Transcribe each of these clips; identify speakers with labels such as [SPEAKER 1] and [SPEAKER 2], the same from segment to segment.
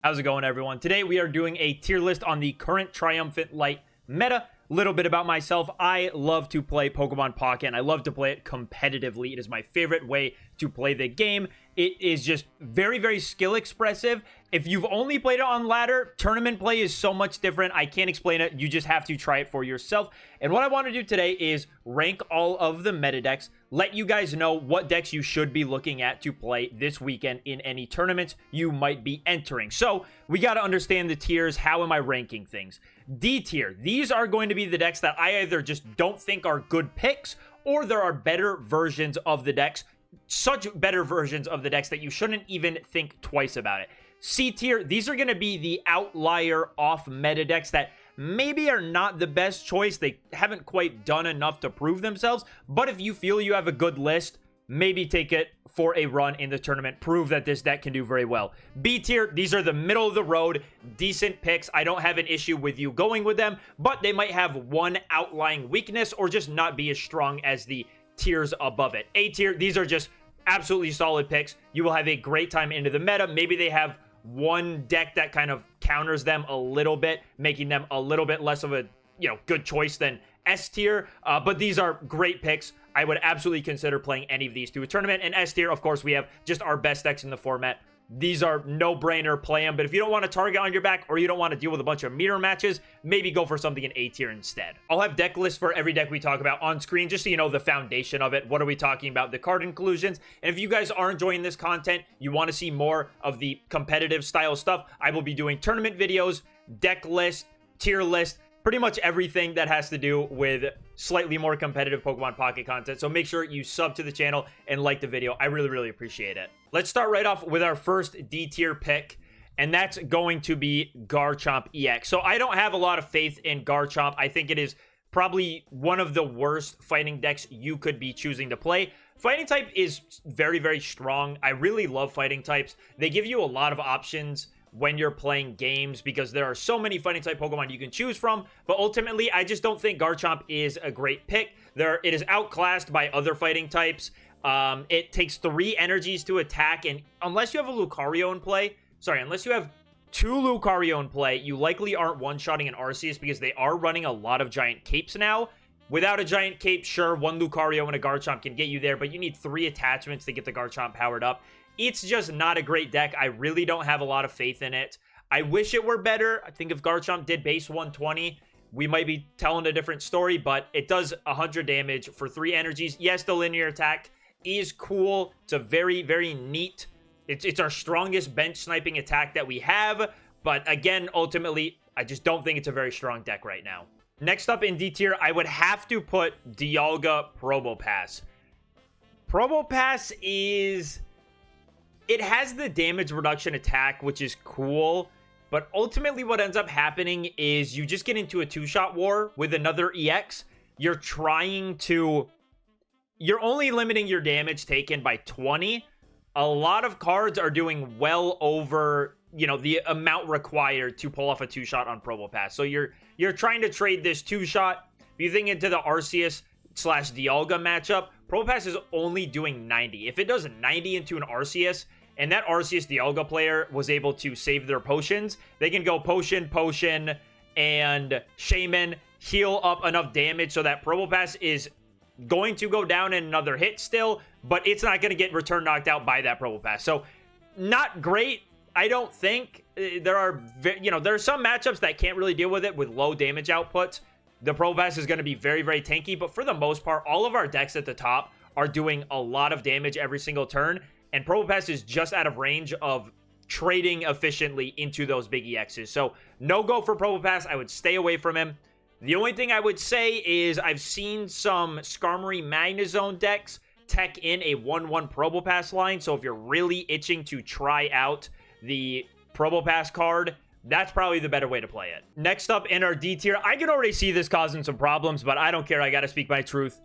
[SPEAKER 1] How's it going, everyone? Today we are doing a tier list on the current Triumphant Light meta. Little bit about myself. I love to play Pokemon Pocket, and I love to play it competitively. It is my favorite way to play the game. It is just very, very skill expressive. If you've only played it on ladder, tournament play is so much different. I can't explain it. You just have to try it for yourself. And what I want to do today is rank all of the meta decks, let you guys know what decks you should be looking at to play this weekend in any tournaments you might be entering. So we got to understand the tiers. How am I ranking things? D tier. These are going to be the decks that I either just don't think are good picks, or there are better versions of the decks, such better versions of the decks that you shouldn't even think twice about it. C tier. These are going to be the outlier off meta decks that maybe are not the best choice. They haven't quite done enough to prove themselves, but if you feel you have a good list, maybe take it for a run in the tournament. Prove that this deck can do very well. B tier, these are the middle of the road, decent picks. I don't have an issue with you going with them, but they might have one outlying weakness or just not be as strong as the tiers above it. A tier, these are just absolutely solid picks. You will have a great time into the meta. Maybe they have one deck that kind of counters them a little bit, making them a little bit less of a, good choice than S tier. But these are great picks. I would absolutely consider playing any of these to a tournament. And S tier, of course, we have just our best decks in the format. These are no-brainer, play them. But if you don't want a target on your back, or you don't want to deal with a bunch of mirror matches, maybe go for something in A tier instead. I'll have deck lists for every deck we talk about on screen, just so you know the foundation of it. What are we talking about? The card inclusions. And if you guys are enjoying this content, you want to see more of the competitive style stuff, I will be doing tournament videos, deck list, tier list, pretty much everything that has to do with slightly more competitive Pokemon Pocket content. So make sure you sub to the channel and like the video. I really, really appreciate it. Let's start right off with our first D tier pick, and that's going to be Garchomp EX. So I don't have a lot of faith in Garchomp. I think it is probably one of the worst fighting decks you could be choosing to play. Fighting type is very, very strong. I really love fighting types. They give you a lot of options when you're playing games because there are so many fighting type Pokemon you can choose from, but ultimately I just don't think Garchomp is a great pick. It is outclassed by other fighting types. It takes 3 energies to attack, and unless you have a Lucario in play, unless you have 2 Lucario in play, you likely aren't one-shotting an Arceus because they are running a lot of giant capes now. Without a giant cape, sure, 1 Lucario and a Garchomp can get you there, but you need 3 attachments to get the Garchomp powered up. It's just not a great deck. I really don't have a lot of faith in it. I wish it were better. I think if Garchomp did base 120, we might be telling a different story, but it does 100 damage for 3 energies. Yes, the linear attack is cool. It's a very, very neat. It's our strongest bench sniping attack that we have, but again, ultimately, I just don't think it's a very strong deck right now. Next up in D tier, I would have to put Dialga Probopass. Probopass is... It has the damage reduction attack, which is cool, but ultimately what ends up happening is you just get into a 2-shot war with another EX. You're only limiting your damage taken by 20. A lot of cards are doing well over, the amount required to pull off a 2-shot on Probopass. So you're trying to trade this 2-shot. If you think into the Arceus / Dialga matchup, Probopass is only doing 90. If it does 90 into an Arceus, and that Arceus Dialga player was able to save their potions, they can go potion, and Shaman, heal up enough damage so that Probopass is going to go down in another hit still, but it's not going to get return knocked out by that Probopass. So, not great, I don't think. There are some matchups that can't really deal with it with low damage outputs. The Probopass is going to be very, very tanky, but for the most part, all of our decks at the top are doing a lot of damage every single turn, and Probopass is just out of range of trading efficiently into those big EXs. So, no go for Probopass. I would stay away from him. The only thing I would say is I've seen some Skarmory Magnezone decks tech in a 1/1 Probopass line, so if you're really itching to try out the Probopass card, that's probably the better way to play it. Next up in our D tier, I can already see this causing some problems, but I don't care. I gotta speak my truth.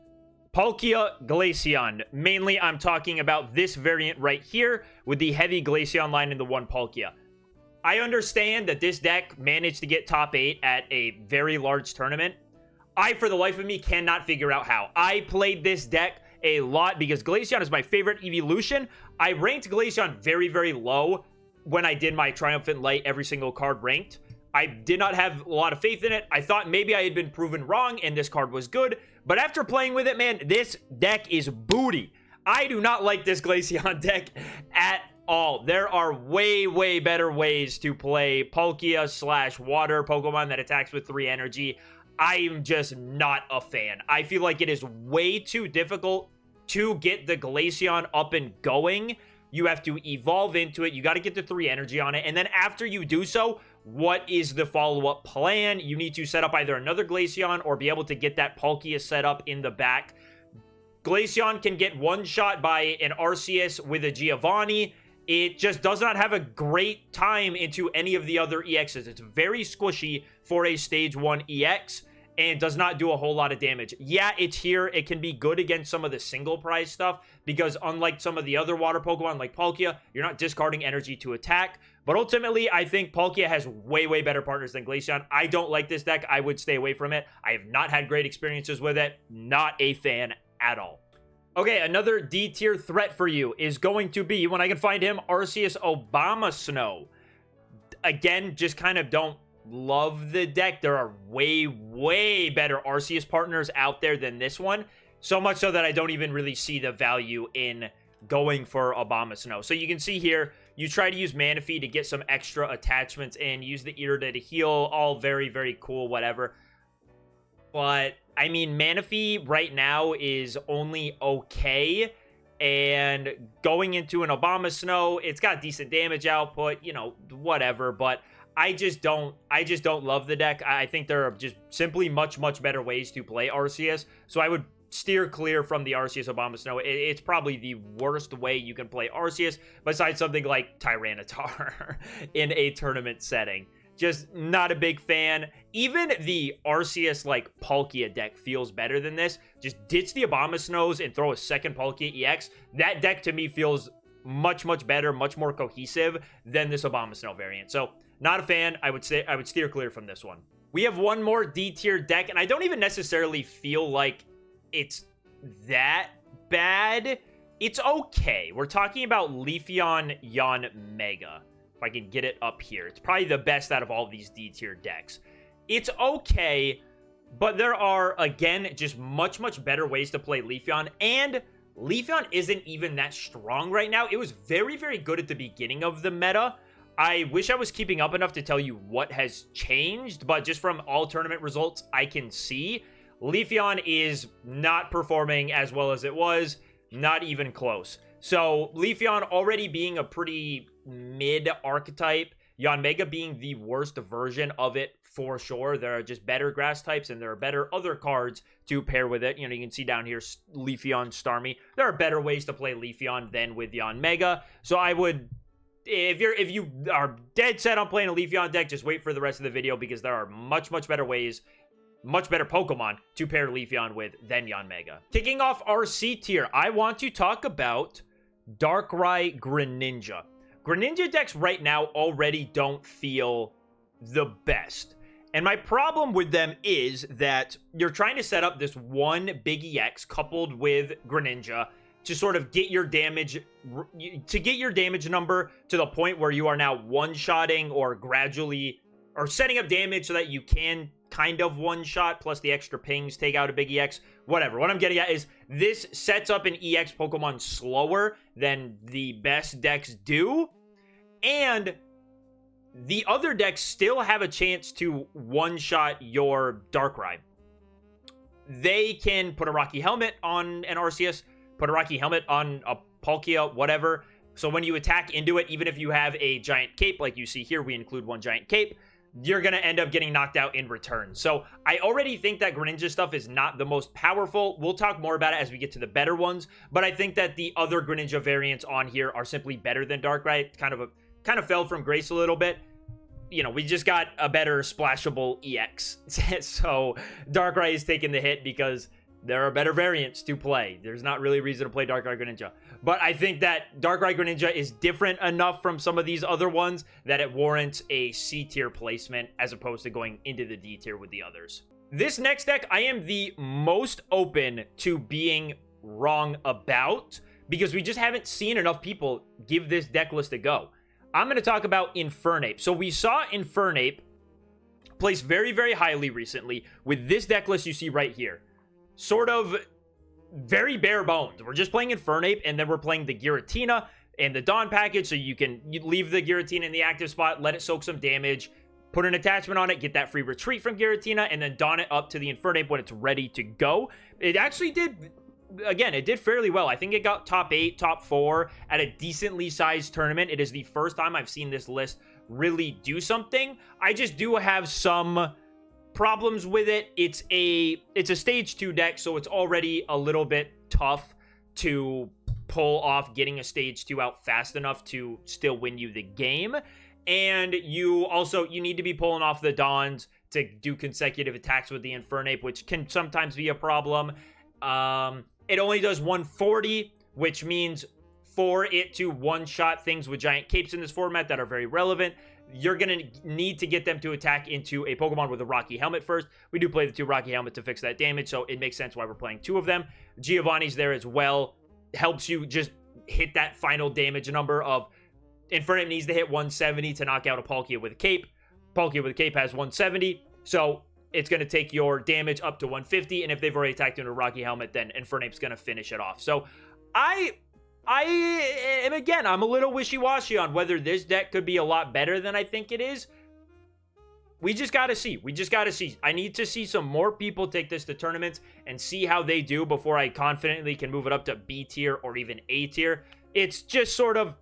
[SPEAKER 1] Palkia Glaceon. Mainly, I'm talking about this variant right here with the heavy Glaceon line in the 1 Palkia. I understand that this deck managed to get top 8 at a very large tournament. I, for the life of me, cannot figure out how. I played this deck a lot because Glaceon is my favorite evolution. I ranked Glaceon very, very low when I did my Triumphant Light every single card ranked. I did not have a lot of faith in it. I thought maybe I had been proven wrong and this card was good. But after playing with it, man, this deck is booty. I do not like this Glaceon deck at all. There are way, way better ways to play Palkia / water Pokemon that attacks with 3 energy. I am just not a fan. I feel like it is way too difficult to get the Glaceon up and going. You have to evolve into it. You got to get the 3 energy on it. And then after you do so, what is the follow-up plan? You need to set up either another Glaceon or be able to get that Palkia set up in the back. Glaceon can get one-shot by an Arceus with a Giovanni. It just does not have a great time into any of the other EXs. It's very squishy for a Stage 1 EX and does not do a whole lot of damage. Yeah, it's here. It can be good against some of the single prize stuff because unlike some of the other water Pokemon like Palkia, you're not discarding energy to attack. But ultimately, I think Palkia has way, way better partners than Glaceon. I don't like this deck. I would stay away from it. I have not had great experiences with it. Not a fan at all. Okay, another D tier threat for you is going to be, when I can find him, Arceus Obama Snow. Again, just kind of don't love the deck. There are way, way better Arceus partners out there than this one. So much so that I don't even really see the value in going for Obama Snow. So you can see here, you try to use Manaphy to get some extra attachments and use the Irida to heal. All very, very cool, whatever. But, I mean, Manaphy right now is only okay. And going into an Obama Snow, it's got decent damage output, you know, whatever. But I just don't love the deck. I think there are just simply much, much better ways to play Arceus. So I would steer clear from the Arceus Obama Snow. It's probably the worst way you can play Arceus, besides something like Tyranitar in a tournament setting. Just not a big fan. Even the Arceus, like, Palkia deck feels better than this. Just ditch the Obama Snows and throw a second Palkia EX. That deck, to me, feels much, much better, much more cohesive than this Obama Snow variant. So, not a fan. I would steer clear from this one. We have one more D-tier deck, and I don't even necessarily feel like it's that bad. It's okay. We're talking about Leafeon Yanmega. If I can get it up here. It's probably the best out of all of these D-tier decks. It's okay, but there are, again, just much, much better ways to play Leafeon, and Leafeon isn't even that strong right now. It was very, very good at the beginning of the meta. I wish I was keeping up enough to tell you what has changed, but just from all tournament results I can see, Leafeon is not performing as well as it was, not even close. So Leafeon already being a pretty mid archetype, Yanmega being the worst version of it for sure. There are just better grass types and there are better other cards to pair with it. You know, you can see down here Leafeon Starmie. There are better ways to play Leafeon than with Yanmega. So I would, if you are dead set on playing a Leafeon deck, just wait for the rest of the video because there are much, much better ways, much better Pokemon to pair Leafeon with than Yanmega. Kicking off our C tier, I want to talk about Darkrai Greninja. Greninja decks right now already don't feel the best. And my problem with them is that you're trying to set up this one big EX coupled with Greninja to sort of get your damage, number to the point where you are now one-shotting or gradually, or setting up damage so that you can kind of one-shot, plus the extra pings take out a big EX, whatever. What I'm getting at is this sets up an EX Pokemon slower than the best decks do, and the other decks still have a chance to one-shot your Darkrai. They can put a Rocky Helmet on an Arceus, put a Rocky Helmet on a Palkia, whatever. So when you attack into it, even if you have a giant cape, like you see here, we include one giant cape, you're going to end up getting knocked out in return. So I already think that Greninja stuff is not the most powerful. We'll talk more about it as we get to the better ones, but I think that the other Greninja variants on here are simply better than Darkrai. Kind of fell from grace a little bit. You know, we just got a better splashable EX. So Darkrai is taking the hit because there are better variants to play. There's not really a reason to play Darkrai Greninja. But I think that Darkrai Greninja is different enough from some of these other ones that it warrants a C tier placement as opposed to going into the D tier with the others. This next deck, I am the most open to being wrong about because we just haven't seen enough people give this deck list a go. I'm going to talk about Infernape. So we saw Infernape placed very, very highly recently with this deck list you see right here. Sort of very bare bones. We're just playing Infernape, and then we're playing the Giratina and the Dawn package, so you leave the Giratina in the active spot, let it soak some damage, put an attachment on it, get that free retreat from Giratina, and then Dawn it up to the Infernape when it's ready to go. It actually did... Again, it did fairly well. I think it got top 8, top 4 at a decently sized tournament. It is the first time I've seen this list really do something. I just do have some problems with it. It's a stage 2 deck, so it's already a little bit tough to pull off getting a stage 2 out fast enough to still win you the game. And you need to be pulling off the Dawns to do consecutive attacks with the Infernape, which can sometimes be a problem. It only does 140, which means for it to one-shot things with giant capes in this format that are very relevant, you're going to need to get them to attack into a Pokemon with a Rocky Helmet first. We do play the 2 Rocky Helmet to fix that damage, so it makes sense why we're playing 2 of them. Giovanni's there as well. Helps you just hit that final damage number of... Infernape needs to hit 170 to knock out a Palkia with a cape. Palkia with a cape has 170, so... it's going to take your damage up to 150, and if they've already attacked into a Rocky Helmet, then Infernape's going to finish it off. So, again, I'm a little wishy-washy on whether this deck could be a lot better than I think it is. We just got to see. I need to see some more people take this to tournaments and see how they do before I confidently can move it up to B tier or even A tier. It's just sort of...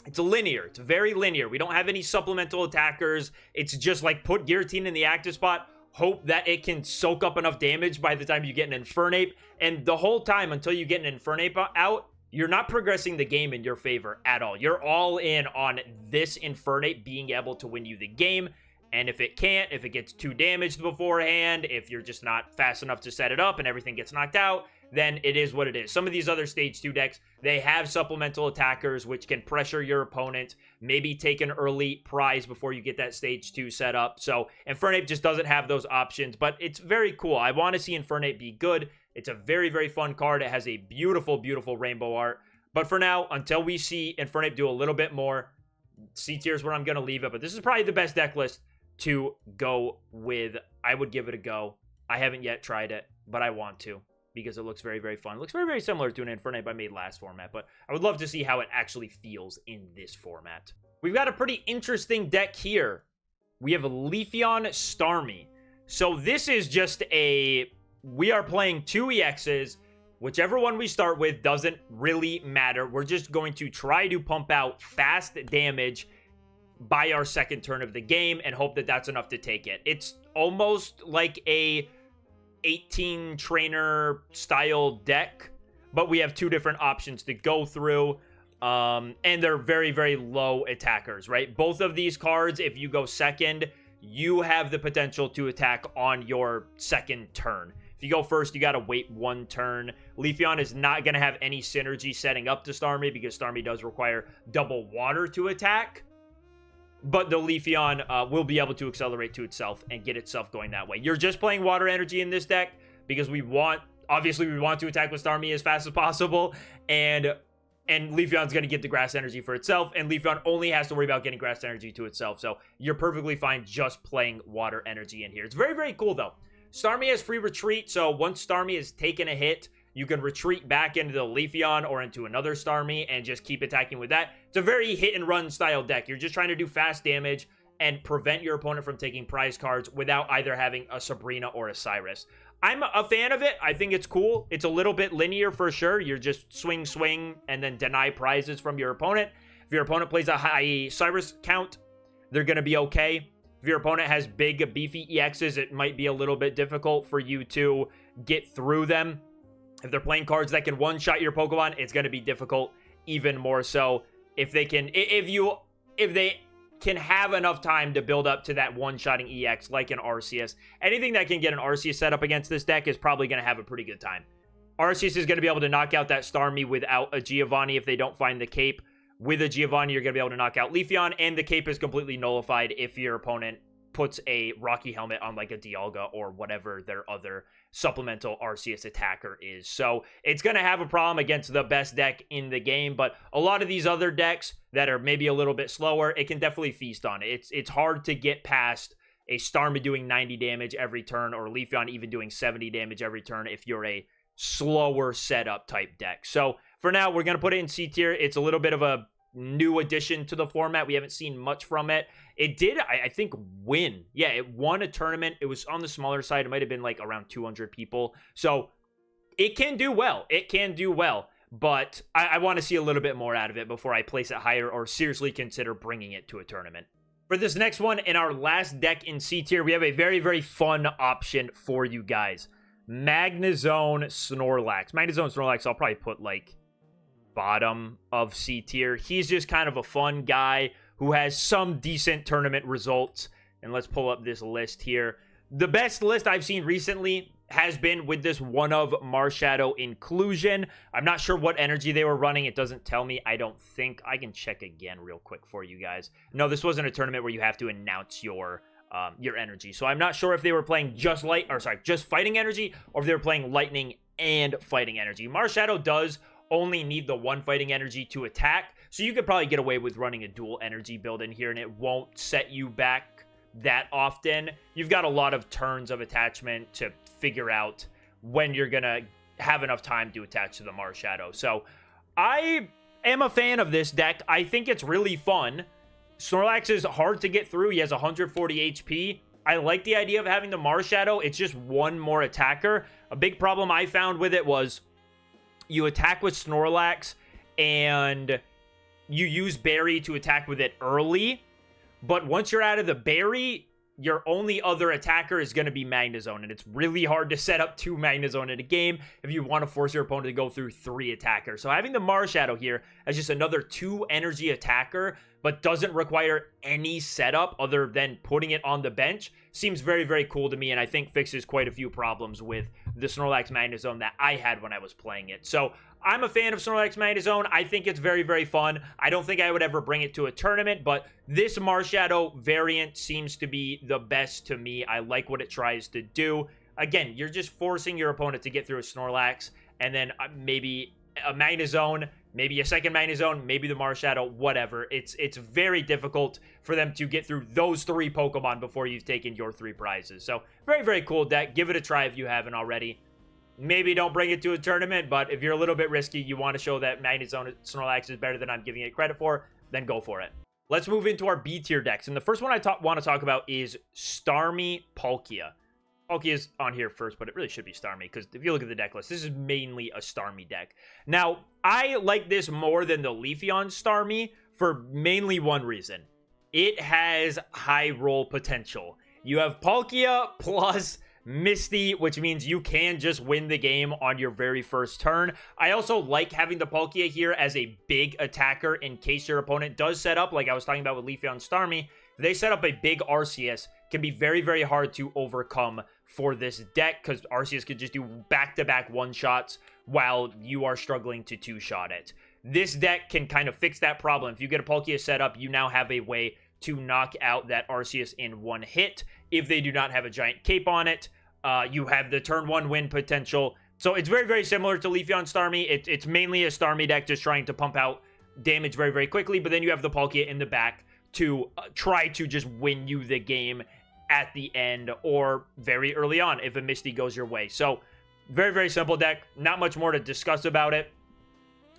[SPEAKER 1] it's linear. It's very linear. We don't have any supplemental attackers. It's just like put Giratina in the active spot, hope that it can soak up enough damage by the time you get an Infernape. And the whole time until you get an Infernape out, you're not progressing the game in your favor at all. You're all in on this Infernape being able to win you the game. And if it can't, if it gets too damaged beforehand, if you're just not fast enough to set it up and everything gets knocked out, then it is what it is. Some of these other stage 2 decks, they have supplemental attackers which can pressure your opponent, maybe take an early prize before you get that stage 2 set up. So Infernape just doesn't have those options, but it's very cool. I want to see Infernape be good. It's a very, very fun card. It has a beautiful, beautiful rainbow art. But for now, until we see Infernape do a little bit more, C tier is where I'm going to leave it. But this is probably the best deck list to go with. I would give it a go. I haven't yet tried it, but I want to, because it looks very, very fun. It looks very, very similar to an Infernape I made last format, but I would love to see how it actually feels in this format. We've got a pretty interesting deck here. We have Leafeon Starmie. So this is just we are playing 2 EXs. Whichever one we start with doesn't really matter. We're just going to try to pump out fast damage by our second turn of the game and hope that that's enough to take it. It's almost like a 18 trainer style deck, but we have 2 different options to go through, and they're very, very low attackers, right? Both of these cards, if you go second, you have the potential to attack on your second turn. If you go first, you got to wait 1 turn. Leafeon is not going to have any synergy setting up to Starmie because Starmie does require double water to attack. But the Leafeon will be able to accelerate to itself and get itself going that way. You're just playing water energy in this deck because obviously we want to attack with Starmie as fast as possible. And Leafeon's going to get the grass energy for itself. And Leafeon only has to worry about getting grass energy to itself. So you're perfectly fine just playing water energy in here. It's very, very cool though. Starmie has free retreat. So once Starmie has taken a hit, you can retreat back into the Leafeon or into another Starmie and just keep attacking with that. It's a very hit and run style deck. You're just trying to do fast damage and prevent your opponent from taking prize cards without either having a Sabrina or a Cyrus. I'm a fan of it. I think it's cool. It's a little bit linear for sure. You're just swing, and then deny prizes from your opponent. If your opponent plays a high Cyrus count, they're going to be okay. If your opponent has big, beefy EXs, it might be a little bit difficult for you to get through them. If they're playing cards that can one-shot your Pokemon, it's going to be difficult even more so. If they can have enough time to build up to that one-shotting EX like an Arceus, anything that can get an Arceus set up against this deck is probably going to have a pretty good time. Arceus is going to be able to knock out that Starmie without a Giovanni if they don't find the cape. With a Giovanni, you're going to be able to knock out Leafeon, and the cape is completely nullified if your opponent puts a Rocky Helmet on like a Dialga or whatever their other supplemental Arceus attacker is. So it's going to have a problem against the best deck in the game, but a lot of these other decks that are maybe a little bit slower, it can definitely feast on it. It's hard to get past a Starmie doing 90 damage every turn or Leafeon even doing 70 damage every turn if you're a slower setup type deck. So for now, we're going to put it in C tier. It's a little bit of a new addition to the format. We haven't seen much from it. It did, I think, win. Yeah, it won a tournament. It was on the smaller side. It might have been like around 200 people. So it can do well. It can do well. But I want to see a little bit more out of it before I place it higher or seriously consider bringing it to a tournament. For this next one, in our last deck in C tier, we have a very, very fun option for you guys. Magnezone Snorlax. Magnezone Snorlax, I'll probably put like bottom of C tier. He's just kind of a fun guy who has some decent tournament results. And let's pull up this list here. The best list I've seen recently has been with this one of Marshadow inclusion. I'm not sure what energy they were running. It doesn't tell me. I don't think. I can check again real quick for you guys. No, this wasn't a tournament where you have to announce your energy. So I'm not sure if they were playing just fighting energy or if they were playing lightning and fighting energy. Marshadow does only need the one fighting energy to attack, so you could probably get away with running a dual energy build in here and it won't set you back that often. You've got a lot of turns of attachment to figure out when you're gonna have enough time to attach to the Marshadow. So I am a fan of this deck. I think it's really fun. Snorlax is hard to get through. He has 140 HP. I like the idea of having the Marshadow. It's just one more attacker. A big problem I found with it was you attack with Snorlax and you use Berry to attack with it early. But once you're out of the Berry, your only other attacker is going to be Magnezone. And it's really hard to set up 2 Magnezone in a game if you want to force your opponent to go through 3 attackers. So having the Marshadow here as just another 2 energy attacker, but doesn't require any setup other than putting it on the bench, seems very, very cool to me, and I think fixes quite a few problems with the Snorlax Magnezone that I had when I was playing it. So I'm a fan of Snorlax Magnezone. I think it's very, very fun. I don't think I would ever bring it to a tournament, but this Marshadow variant seems to be the best to me. I like what it tries to do. Again, you're just forcing your opponent to get through a Snorlax, and then maybe a Magnezone, maybe a second Magnezone, maybe the Marshadow, whatever. It's very difficult for them to get through those 3 Pokemon before you've taken your 3 prizes. So, very, very cool deck. Give it a try if you haven't already. Maybe don't bring it to a tournament, but if you're a little bit risky, you want to show that Magnezone Snorlax is better than I'm giving it credit for, then go for it. Let's move into our B tier decks. And the first one I want to talk about is Starmie Palkia. Palkia is on here first, but it really should be Starmie, because if you look at the deck list, this is mainly a Starmie deck. Now, I like this more than the Leafeon Starmie for mainly one reason. It has high roll potential. You have Palkia plus Misty, which means you can just win the game on your very first turn. I also like having the Palkia here as a big attacker in case your opponent does set up, like I was talking about with Leafeon Starmie. If they set up a big Arceus, can be very, very hard to overcome for this deck, because Arceus could just do back-to-back one-shots while you are struggling to two-shot it. This deck can kind of fix that problem. If you get a Palkia set up, you now have a way to knock out that Arceus in one hit. If they do not have a giant cape on it, you have the turn 1 win potential. So it's very, very similar to Leafeon Starmie. It's mainly a Starmie deck just trying to pump out damage very, very quickly, but then you have the Palkia in the back to try to just win you the game at the end or very early on if a Misty goes your way. So very, very simple deck. Not much more to discuss about it.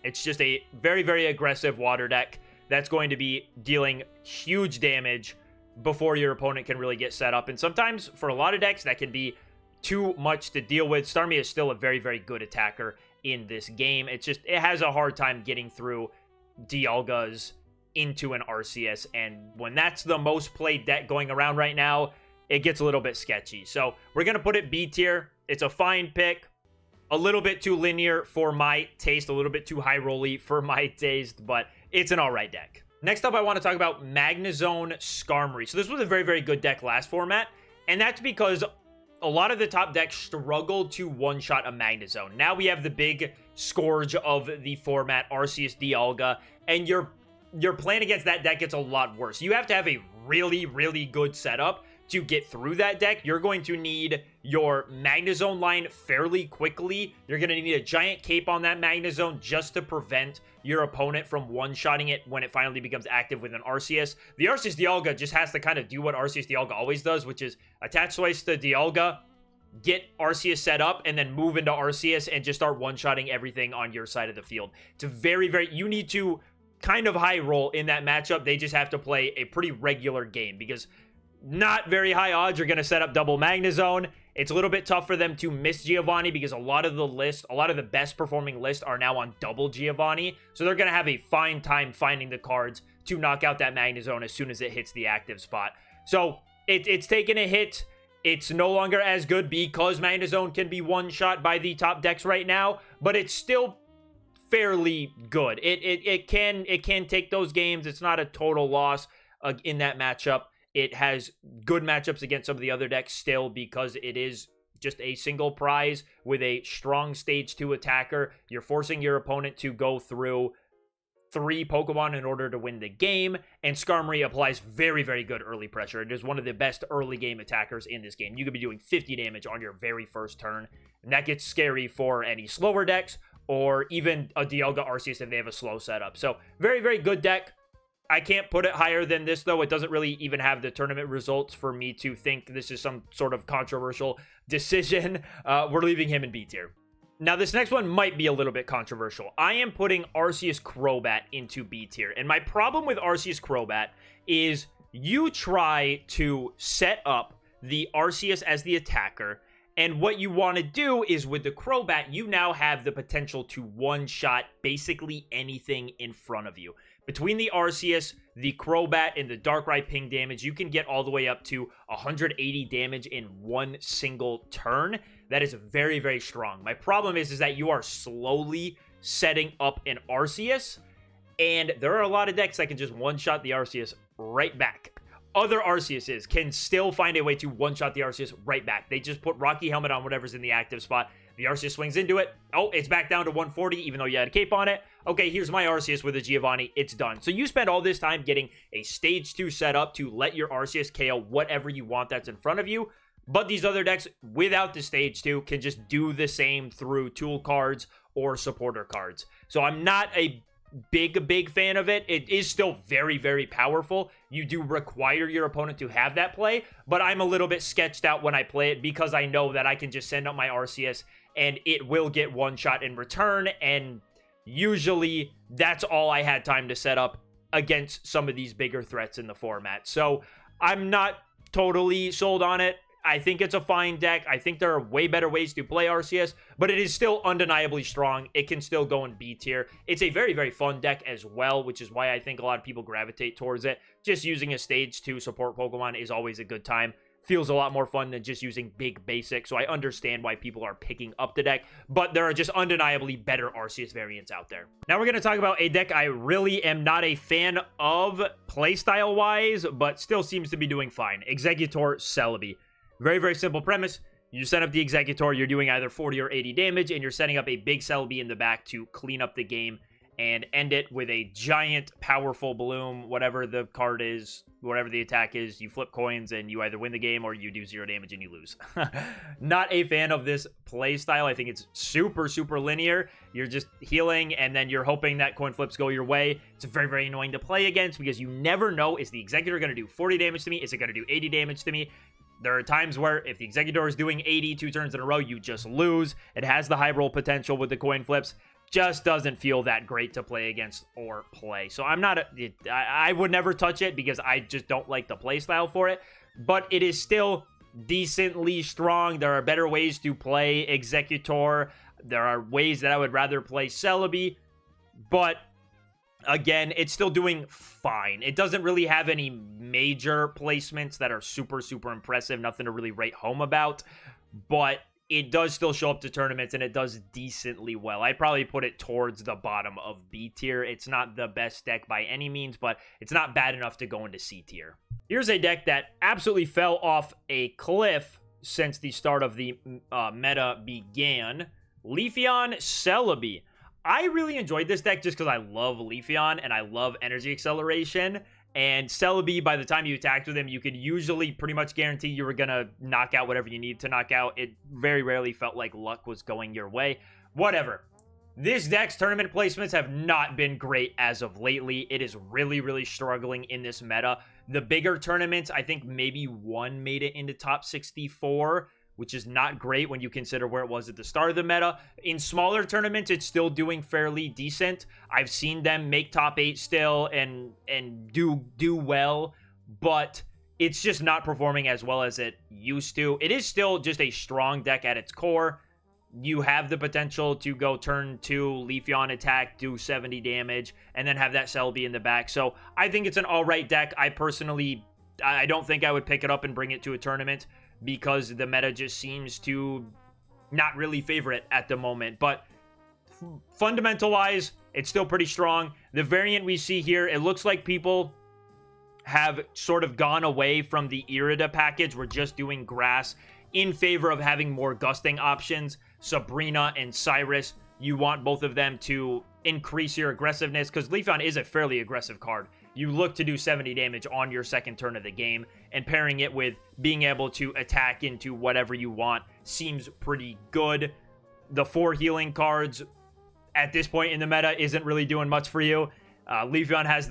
[SPEAKER 1] It's just a very, very aggressive water deck that's going to be dealing huge damage before your opponent can really get set up. And sometimes for a lot of decks that can be too much to deal with. Starmie is still a very, very good attacker in this game. It's just, it has a hard time getting through Dialgas into an Arceus, and when that's the most played deck going around right now, it gets a little bit sketchy. So we're going to put it B tier. It's a fine pick. A little bit too linear for my taste, a little bit too high rolly for my taste, but it's an alright deck. Next up, I want to talk about Magnezone Skarmory. So this was a very, very good deck last format, and that's because a lot of the top decks struggled to one-shot a Magnezone. Now we have the big scourge of the format, Arceus Dialga, and your plan against that deck gets a lot worse. You have to have a really, really good setup to get through that deck, you're going to need your Magnezone line fairly quickly. You're going to need a giant cape on that Magnezone just to prevent your opponent from one-shotting it when it finally becomes active with an Arceus. The Arceus Dialga just has to kind of do what Arceus Dialga always does, which is attach twice to Dialga, get Arceus set up, and then move into Arceus and just start one-shotting everything on your side of the field. It's a very, very... You need to kind of high roll in that matchup. They just have to play a pretty regular game because not very high odds are going to set up double Magnezone. It's a little bit tough for them to miss Giovanni because a lot of the best performing lists are now on double Giovanni. So they're going to have a fine time finding the cards to knock out that Magnezone as soon as it hits the active spot. So it's taken a hit. It's no longer as good because Magnezone can be one-shot by the top decks right now, but it's still fairly good. It can take those games. It's not a total loss in that matchup. It has good matchups against some of the other decks still because it is just a single prize with a strong stage 2 attacker. You're forcing your opponent to go through 3 Pokemon in order to win the game, and Skarmory applies very, very good early pressure. It is one of the best early game attackers in this game. You could be doing 50 damage on your very first turn, and that gets scary for any slower decks or even a Dialga Arceus if they have a slow setup. So, very, very good deck. I can't put it higher than this, though. It doesn't really even have the tournament results for me to think this is some sort of controversial decision. We're leaving him in B tier. Now, this next one might be a little bit controversial. I am putting Arceus Crobat into B tier. And my problem with Arceus Crobat is you try to set up the Arceus as the attacker, and what you want to do is with the Crobat, you now have the potential to one-shot basically anything in front of you. Between the Arceus, the Crobat, and the Darkrai ping damage, you can get all the way up to 180 damage in one single turn. That is very, very strong. My problem is that you are slowly setting up an Arceus, and there are a lot of decks that can just one-shot the Arceus right back. Other Arceuses can still find a way to one-shot the Arceus right back. They just put Rocky Helmet on whatever's in the active spot. The Arceus swings into it. Oh, it's back down to 140, even though you had a cape on it. Okay, here's my Arceus with a Giovanni. It's done. So you spend all this time getting a stage 2 setup to let your Arceus KO whatever you want that's in front of you. But these other decks, without the stage 2, can just do the same through tool cards or supporter cards. So I'm not a big fan of it. It is still very, very powerful. You do require your opponent to have that play, but I'm a little bit sketched out when I play it because I know that I can just send up my Arceus and it will get one shot in return, and usually that's all I had time to set up against some of these bigger threats in the format. So I'm not totally sold on it. I think it's a fine deck. I think there are way better ways to play Arceus, but it is still undeniably strong. It can still go in B tier. It's a very, very fun deck as well, which is why I think a lot of people gravitate towards it. Just using a stage 2 support Pokemon is always a good time. Feels a lot more fun than just using big basic, so I understand why people are picking up the deck, but there are just undeniably better Arceus variants out there. Now we're going to talk about a deck I really am not a fan of playstyle-wise, but still seems to be doing fine. Exeggutor Celebi. Very, very simple premise. You set up the Exeggutor, you're doing either 40 or 80 damage, and you're setting up a big Celebi in the back to clean up the game and end it with a giant, powerful Bloom, whatever the card is, whatever the attack is. You flip coins, and you either win the game or you do 0 damage and you lose. Not a fan of this play style. I think it's super, super linear. You're just healing, and then you're hoping that coin flips go your way. It's very, very annoying to play against because you never know, is the Exeggutor going to do 40 damage to me? Is it going to do 80 damage to me? There are times where if the Exeggutor is doing 80 2 turns in a row, you just lose. It has the high roll potential with the coin flips. Just doesn't feel that great to play against or play. So I would never touch it because I just don't like the play style for it. But it is still decently strong. There are better ways to play Exeggutor. There are ways that I would rather play Celebi. But again, it's still doing fine. It doesn't really have any major placements that are super, super impressive. Nothing to really write home about. But it does still show up to tournaments, and it does decently well. I'd probably put it towards the bottom of B tier. It's not the best deck by any means, but it's not bad enough to go into C tier. Here's a deck that absolutely fell off a cliff since the start of the meta began. Leafeon Celebi. I really enjoyed this deck just because I love Leafeon and I love Energy Acceleration. And Celebi, by the time you attacked with him, you could usually pretty much guarantee you were going to knock out whatever you need to knock out. It very rarely felt like luck was going your way. Whatever. This deck's tournament placements have not been great as of lately. It is really, really struggling in this meta. The bigger tournaments, I think maybe one made it into top 64, which is not great when you consider where it was at the start of the meta. In smaller tournaments, it's still doing fairly decent. I've seen them make top 8 still and do well, but it's just not performing as well as it used to. It is still just a strong deck at its core. You have the potential to go turn 2, Leafeon attack, do 70 damage, and then have that Celebi in the back. So I think it's an alright deck. I don't think I would pick it up and bring it to a tournament because the meta just seems to not really favor it at the moment. But fundamental-wise, it's still pretty strong. The variant we see here, it looks like people have sort of gone away from the Irida package. We're just doing grass in favor of having more gusting options. Sabrina and Cyrus, you want both of them to increase your aggressiveness because Leafeon is a fairly aggressive card. You look to do 70 damage on your second turn of the game, and pairing it with being able to attack into whatever you want seems pretty good. The 4 healing cards at this point in the meta isn't really doing much for you. Leafeon has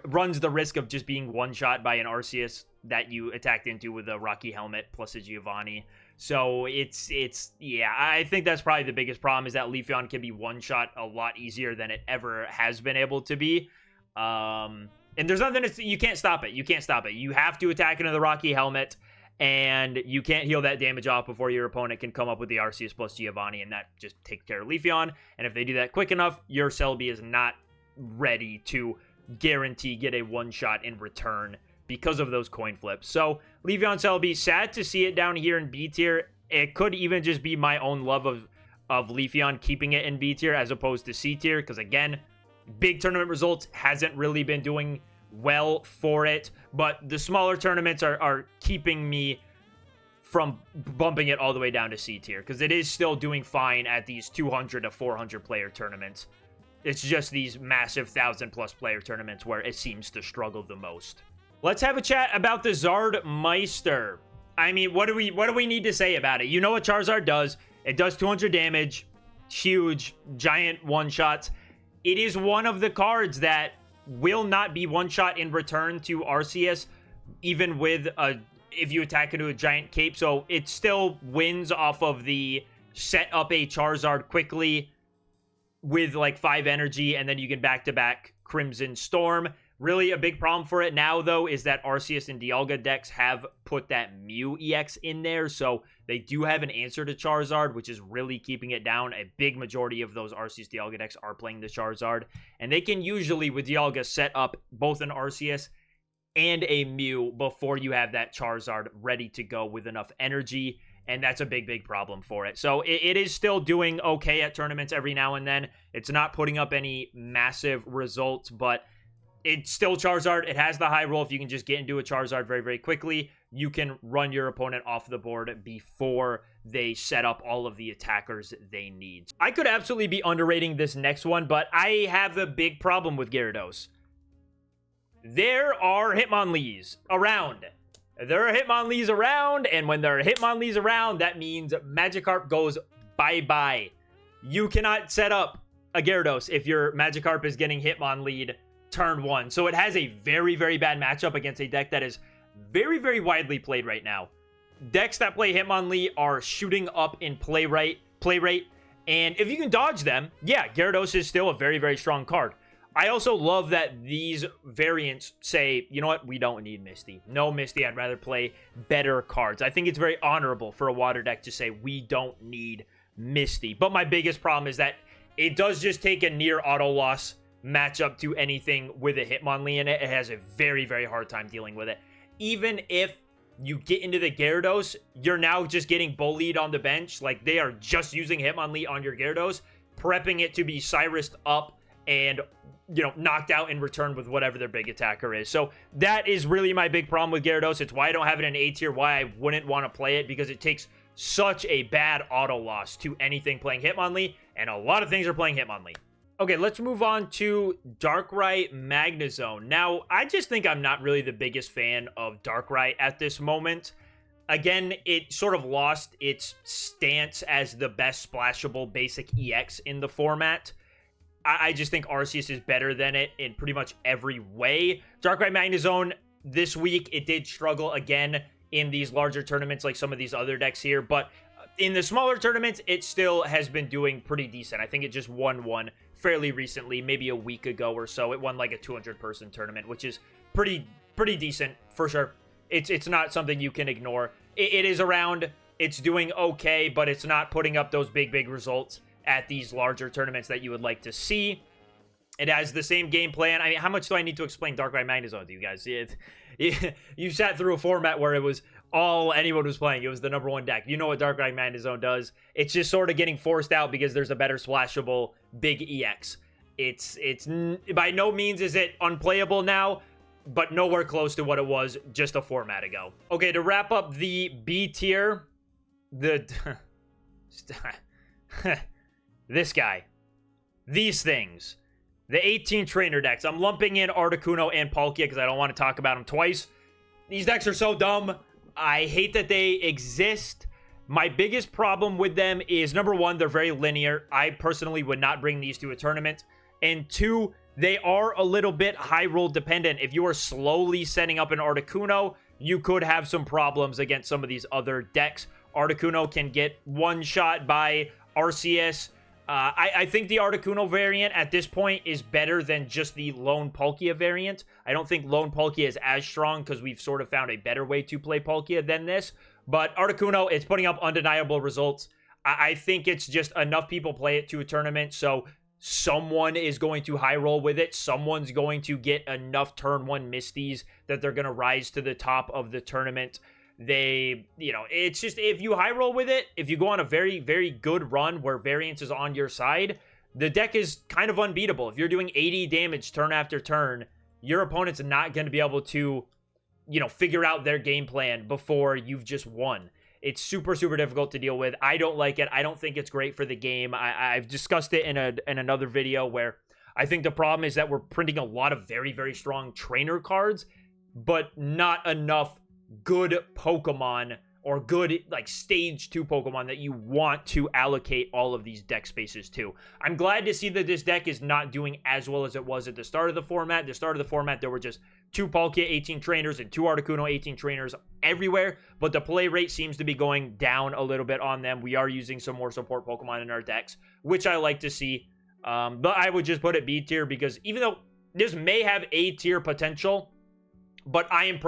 [SPEAKER 1] runs the risk of just being one-shot by an Arceus that you attacked into with a Rocky Helmet plus a Giovanni. So yeah, I think that's probably the biggest problem, is that Leafeon can be one-shot a lot easier than it ever has been able to be. And there's nothing you can't stop it. You can't stop it. You have to attack into the Rocky Helmet, and you can't heal that damage off before your opponent can come up with the Arceus plus Giovanni, and that just takes care of Leafeon. And if they do that quick enough, your Celebi is not ready to guarantee get a one-shot in return because of those coin flips. So Leafeon Celebi, sad to see it down here in B tier. It could even just be my own love of Leafeon keeping it in B tier as opposed to C tier, because again, big tournament results hasn't really been doing well for it, but the smaller tournaments are keeping me from bumping it all the way down to C tier, because it is still doing fine at these 200 to 400 player tournaments. It's just these massive 1,000+ player tournaments where it seems to struggle the most. Let's have a chat about the Zard Meister. I mean, what do we need to say about it? You know what Charizard does. It does 200 damage, huge, giant one-shots. It is one of the cards that will not be one-shot in return to Arceus, even with if you attack into a giant cape. So it still wins off of the set up a Charizard quickly with like 5 energy, and then you can back-to-back Crimson Storm. Really, a big problem for it now, though, is that Arceus and Dialga decks have put that Mew EX in there, so they do have an answer to Charizard, which is really keeping it down. A big majority of those Arceus Dialga decks are playing the Charizard, and they can usually, with Dialga, set up both an Arceus and a Mew before you have that Charizard ready to go with enough energy, and that's a big, big problem for it. So it is still doing okay at tournaments every now and then. It's not putting up any massive results, but it's still Charizard. It has the high roll. If you can just get into a Charizard very, very quickly, you can run your opponent off the board before they set up all of the attackers they need. I could absolutely be underrating this next one, but I have a big problem with Gyarados. There are Hitmonlees around. There are Hitmonlees around, and when there are Hitmonlees around, that means Magikarp goes bye-bye. You cannot set up a Gyarados if your Magikarp is getting Hitmonleed turn 1. So it has a very, very bad matchup against a deck that is very, very widely played right now. Decks that play Hitmonlee are shooting up in play rate, and if you can dodge them, yeah, Gyarados is still a very, very strong card. I also love that these variants say, you know what, we don't need Misty. No Misty, I'd rather play better cards. I think it's very honorable for a water deck to say we don't need Misty. But my biggest problem is that it does just take a near auto loss matchup to anything with a Hitmonlee in it. It has a very, very hard time dealing with it. Even if you get into the Gyarados, you're now just getting bullied on the bench. Like, they are just using Hitmonlee on your Gyarados, prepping it to be Cyrus'd up and, you know, knocked out in return with whatever their big attacker is. So that is really my big problem with Gyarados. It's why I don't have it in A tier, why I wouldn't want to play it, because it takes such a bad auto loss to anything playing Hitmonlee, and a lot of things are playing Hitmonlee. Okay, let's move on to Darkrai Magnezone. Now, I just think I'm not really the biggest fan of Darkrai at this moment. Again, it sort of lost its stance as the best splashable basic EX in the format. I just think Arceus is better than it in pretty much every way. Darkrai Magnezone, this week, it did struggle again in these larger tournaments like some of these other decks here, but in the smaller tournaments, it still has been doing pretty decent. I think it just won one fairly recently, maybe a week ago or so. It won like a 200-person tournament, which is pretty decent for sure. It's not something you can ignore. It is around. It's doing okay, but it's not putting up those big results at these larger tournaments that you would like to see. It has the same game plan. I mean, how much do I need to explain Darkrai Magnezone to you guys? You sat through a format where it was all anyone was playing. It was the #1 deck. You know what Darkrai Magnezone does. It's just sort of getting forced out because there's a better splashable big EX. It's by no means is it unplayable now, but nowhere close to what it was just a format ago. Okay, to wrap up the B tier, this guy, these things, the 18 trainer decks. I'm lumping in Articuno and Palkia because I don't want to talk about them twice. These decks are so dumb. I hate that they exist. My biggest problem with them is, #1, they're very linear. I personally would not bring these to a tournament. And 2, they are a little bit high roll dependent. If you are slowly setting up an Articuno, you could have some problems against some of these other decks. Articuno can get one-shot by Arceus. I think the Articuno variant at this point is better than just the Lone Palkia variant. I don't think Lone Palkia is as strong because we've sort of found a better way to play Palkia than this. But Articuno, it's putting up undeniable results. I think it's just enough people play it to a tournament, so someone is going to high roll with it. Someone's going to get enough turn 1 Misties that they're going to rise to the top of the tournament. It's just, if you high roll with it, if you go on a very good run where variance is on your side, the deck is kind of unbeatable. If you're doing 80 damage turn after turn, your opponent's not going to be able to, figure out their game plan before you've just won. It's super difficult to deal with. I don't like it. I don't think it's great for the game. I've discussed it in another video where I think the problem is that we're printing a lot of very strong trainer cards, but not enough good Pokemon or good stage 2 Pokemon that you want to allocate all of these deck spaces to. I'm glad to see that this deck is not doing as well as it was at the start of the format. The start of the format, there were just 2 Palkia 18 trainers and 2 Articuno 18 trainers everywhere, but the play rate seems to be going down a little bit on them. We are using some more support Pokemon in our decks, which I like to see. But I would just put it B tier because even though this may have A tier potential, but I'm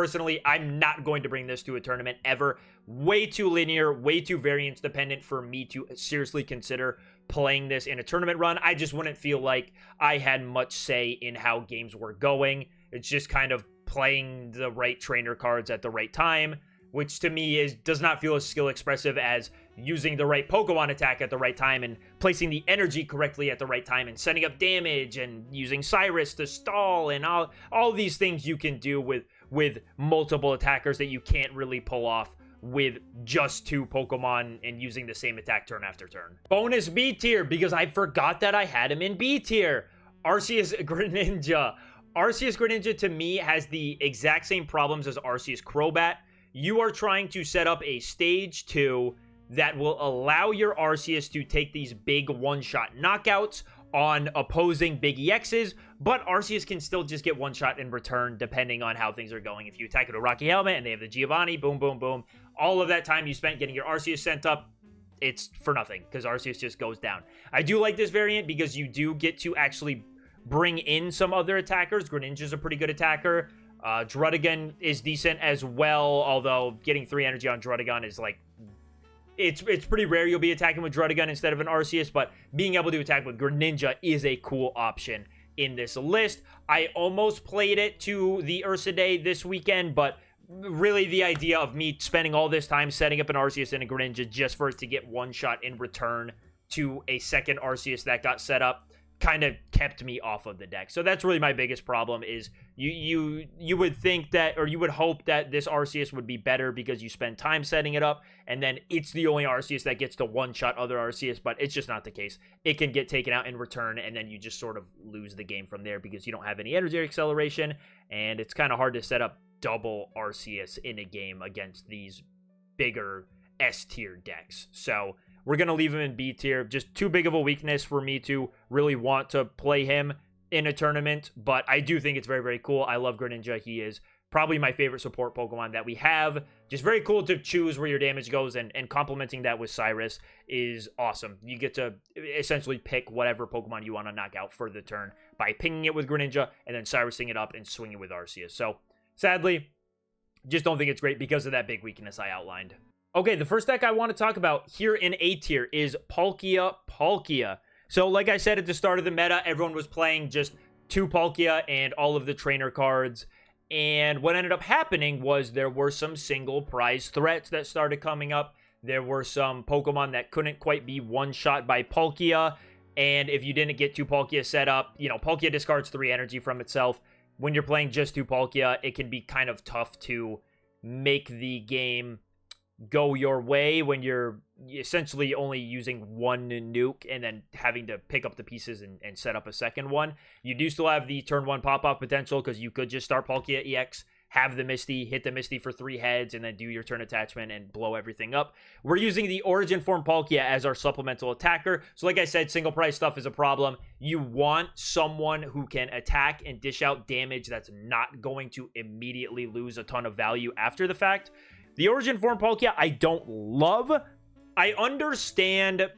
[SPEAKER 1] not going to bring this to a tournament ever. Way too linear, way too variance dependent for me to seriously consider playing this in a tournament run. I just wouldn't feel like I had much say in how games were going. It's just kind of playing the right trainer cards at the right time, which to me does not feel as skill expressive as using the right Pokemon attack at the right time and placing the energy correctly at the right time and setting up damage and using Cyrus to stall and all these things you can do with multiple attackers that you can't really pull off with just 2 Pokemon and using the same attack turn after turn. Bonus B tier, because I forgot that I had him in B tier. Arceus Greninja. Arceus Greninja to me has the exact same problems as Arceus Crobat. You are trying to set up a stage 2 that will allow your Arceus to take these big one-shot knockouts on opposing big EXs, but Arceus can still just get one-shot in return depending on how things are going. If you attack with a Rocky Helmet and they have the Giovanni, boom, boom, boom. All of that time you spent getting your Arceus sent up, it's for nothing because Arceus just goes down. I do like this variant because you do get to actually bring in some other attackers. Greninja's a pretty good attacker. Druddigon is decent as well, although getting 3 energy on Druddigon is it's pretty rare you'll be attacking with Druddigon instead of an Arceus, but being able to attack with Greninja is a cool option in this list. I almost played it to the Ursa Day this weekend, but really the idea of me spending all this time setting up an Arceus and a Greninja just for it to get one shot in return to a second Arceus that got set up kind of kept me off of the deck. So that's really my biggest problem is you would think that, or you would hope that this Arceus would be better because you spend time setting it up, and then it's the only Arceus that gets to one-shot other Arceus, but it's just not the case. It can get taken out in return, and then you just sort of lose the game from there because you don't have any energy acceleration, and it's kind of hard to set up double Arceus in a game against these bigger S-tier decks. So we're going to leave him in B tier. Just too big of a weakness for me to really want to play him in a tournament. But I do think it's very, very cool. I love Greninja. He is probably my favorite support Pokemon that we have. Just very cool to choose where your damage goes. And complementing that with Cyrus is awesome. You get to essentially pick whatever Pokemon you want to knock out for the turn by pinging it with Greninja and then Cyrusing it up and swinging with Arceus. So sadly, just don't think it's great because of that big weakness I outlined. Okay, the first deck I want to talk about here in A tier is Palkia. So like I said at the start of the meta, everyone was playing just 2 Palkia and all of the trainer cards. And what ended up happening was there were some single prize threats that started coming up. There were some Pokemon that couldn't quite be one-shot by Palkia. And if you didn't get 2 Palkia set up, Palkia discards 3 energy from itself. When you're playing just 2 Palkia, it can be kind of tough to make the game go your way when you're essentially only using 1 nuke and then having to pick up the pieces and set up a second one. You do still have the turn 1 pop-off potential because you could just start Palkia EX, have the Misty, hit the Misty for 3 heads, and then do your turn attachment and blow everything up. We're using the Origin Form Palkia as our supplemental attacker. So like I said, single price stuff is a problem. You want someone who can attack and dish out damage that's not going to immediately lose a ton of value after the fact. The Origin Form Palkia, I don't love. I understand,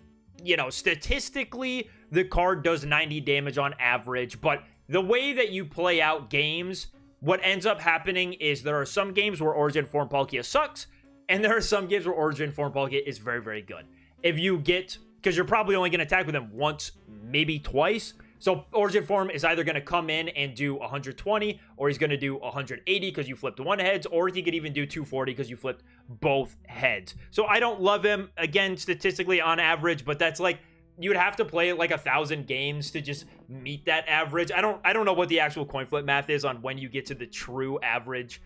[SPEAKER 1] statistically, the card does 90 damage on average, but the way that you play out games, what ends up happening is there are some games where Origin Form Palkia sucks, and there are some games where Origin Form Palkia is very, very good. If you get, because you're probably only going to attack with him once, maybe twice. So Origin Form is either going to come in and do 120, or he's going to do 180 because you flipped 1 heads, or he could even do 240 because you flipped both heads. So I don't love him, again, statistically on average, but that's like, you would have to play like 1,000 games to just meet that average. I don't know what the actual coin flip math is on when you get to the true average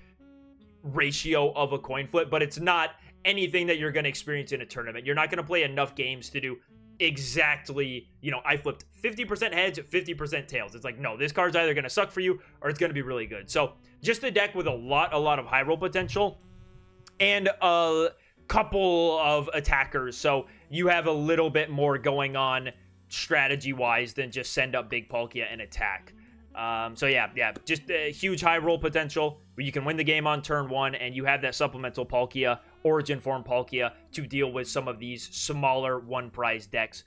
[SPEAKER 1] ratio of a coin flip, but it's not anything that you're going to experience in a tournament. You're not going to play enough games to do exactly, I flipped 50% heads, 50% tails. It's like, no, this card's either going to suck for you or it's going to be really good. So just a deck with a lot of high roll potential and a couple of attackers. So you have a little bit more going on strategy wise than just send up big Palkia and attack. So yeah, just a huge high roll potential where you can win the game on turn 1 and you have that supplemental Palkia, Origin Form Palkia, to deal with some of these smaller 1 prize decks.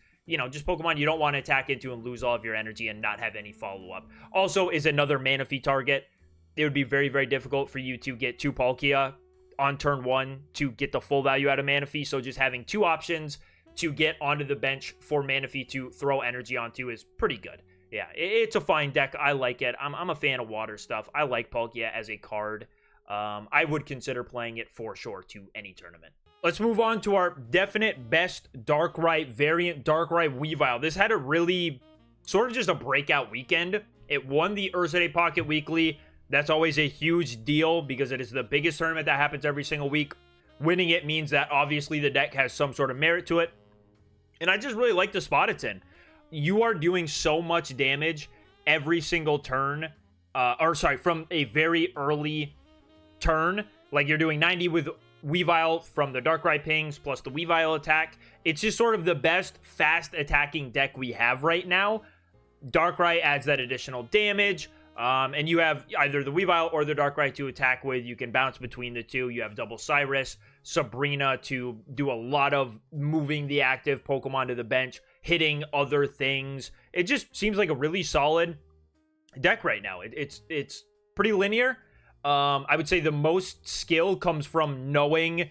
[SPEAKER 1] Just Pokemon you don't want to attack into and lose all of your energy and not have any follow-up. Also is another Manaphy target. It would be very, very difficult for you to get 2 Palkia on turn 1 to get the full value out of Manaphy. So just having 2 options to get onto the bench for Manaphy to throw energy onto is pretty good. Yeah, it's a fine deck. I like it. I'm a fan of water stuff. I like Palkia as a card. I would consider playing it for sure to any tournament. Let's move on to our definite best Darkrai variant, Darkrai Weavile. This had a really sort of just a breakout weekend. It won the Ursaday Pocket Weekly. That's always a huge deal because it is the biggest tournament that happens every single week. Winning it means that obviously the deck has some sort of merit to it. And I just really like the spot it's in. You are doing so much damage every single turn, from a very early turn. Like you're doing 90 with Weavile from the Darkrai pings plus the Weavile attack. It's just sort of the best fast attacking deck we have right now. Darkrai adds that additional damage. And you have either the Weavile or the Darkrai to attack with. You can bounce between the two. You have double Cyrus, Sabrina to do a lot of moving the active Pokemon to the bench, hitting other things. It just seems like a really solid deck right now. It's pretty linear. I would say the most skill comes from knowing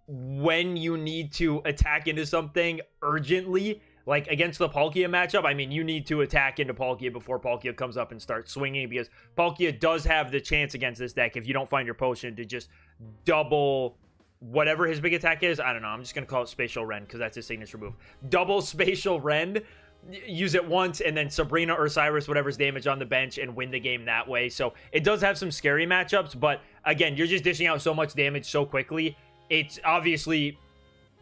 [SPEAKER 1] when you need to attack into something urgently. Like against the Palkia matchup, I mean, you need to attack into Palkia before Palkia comes up and starts swinging, because Palkia does have the chance against this deck, if you don't find your potion, to just double whatever his big attack is. I don't know. I'm just going to call it Spatial Rend because that's his signature move. Double Spatial Rend use it once and then Sabrina or Cyrus, whatever's damage on the bench, and win the game that way. So it does have some scary matchups, but again, you're just dishing out so much damage so quickly. It's obviously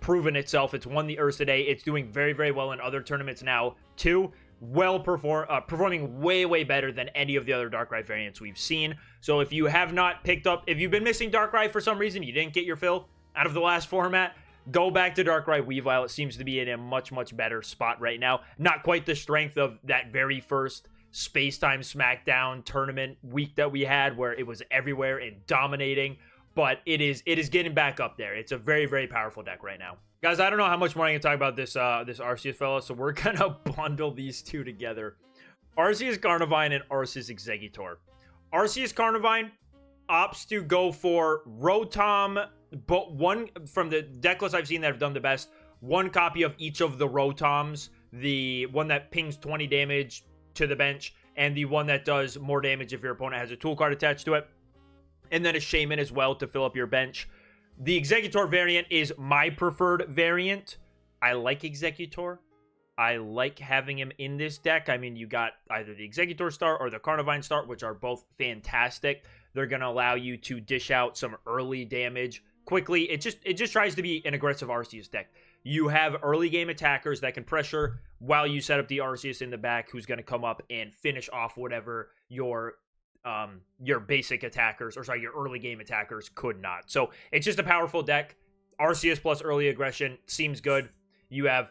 [SPEAKER 1] proven itself. It's won the Ursa Day. It's doing very, very well in other tournaments now too. Performing way better than any of the other Darkrai variants we've seen. So if you have not picked up, if you've been missing Darkrai for some reason, you didn't get your fill out of the last format, go back to Darkrai Weavile. It seems to be in a much better spot right now. Not quite the strength of that very first Space-Time Smackdown tournament week that we had, where it was everywhere and dominating, but it is getting back up there. It's a very powerful deck right now. Guys, I don't know how much more I can talk about this Arceus fella, so we're gonna bundle these two together. Arceus Carnivine and Arceus Exeggutor. Arceus Carnivine opts to go for Rotom, but one from the deck lists I've seen that have done the best, one copy of each of the Rotoms, the one that pings 20 damage to the bench, and the one that does more damage if your opponent has a tool card attached to it, and then a Shaman as well to fill up your bench. The Exeggutor variant is my preferred variant. I like Exeggutor. I like having him in this deck. I mean, you got either the Exeggutor start or the Carnivine start, which are both fantastic. They're going to allow you to dish out some early damage quickly. It just tries to be an aggressive Arceus deck. You have early game attackers that can pressure while you set up the Arceus in the back, who's going to come up and finish off whatever your basic attackers, or sorry, your early game attackers could not. So it's just a powerful deck. Arceus plus early aggression seems good. You have